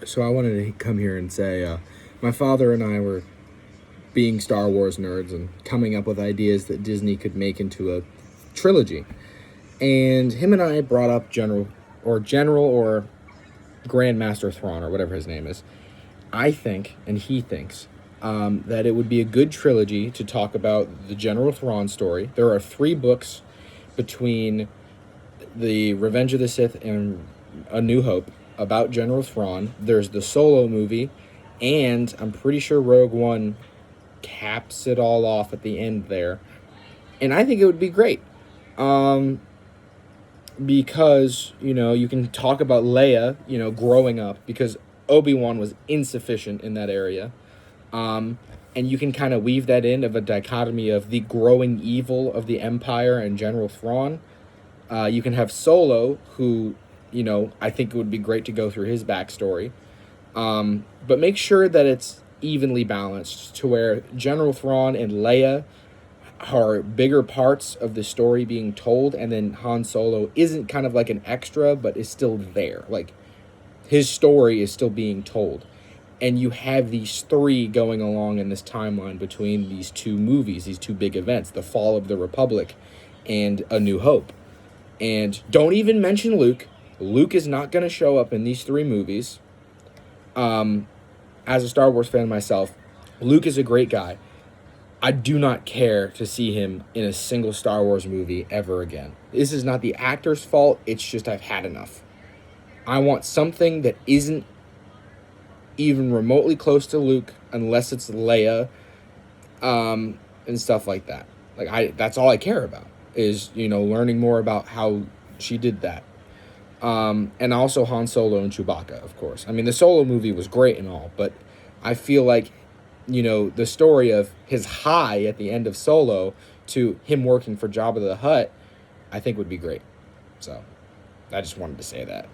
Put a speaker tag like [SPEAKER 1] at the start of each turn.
[SPEAKER 1] So I wanted to come here and say, my father and I were being Star Wars nerds and coming up with ideas that Disney could make into a trilogy. And him and I brought up General or Grandmaster Thrawn or whatever his name is. I think, and he thinks, that it would be a good trilogy to talk about the General Thrawn story. There are 3 books between the Revenge of the Sith and A New Hope about General Thrawn. There's the Solo movie, and I'm pretty sure Rogue One caps it all off at the end there. And I think it would be great. Because, you can talk about Leia, growing up, because Obi-Wan was insufficient in that area. And you can kind of weave that in of a dichotomy of the growing evil of the Empire and General Thrawn. You can have Solo, who, I think it would be great to go through his backstory. But make sure that it's evenly balanced to where General Thrawn and Leia are bigger parts of the story being told, and then Han Solo isn't kind of like an extra, but is still there. Like, his story is still being told. And you have these 3 going along in this timeline between these 2 movies, these 2 big events, The Fall of the Republic and A New Hope. And don't even mention Luke. Luke is not going to show up in these 3 movies. As a Star Wars fan myself, Luke is a great guy. I do not care to see him in a single Star Wars movie ever again. This is not the actor's fault. It's just I've had enough. I want something that isn't even remotely close to Luke, unless it's Leia, and stuff like that. That's all I care about is, learning more about how she did that. And also Han Solo and Chewbacca, of course. I mean, the Solo movie was great and all, but I feel like, the story of his high at the end of Solo to him working for Jabba the Hutt, I think would be great. So, I just wanted to say that.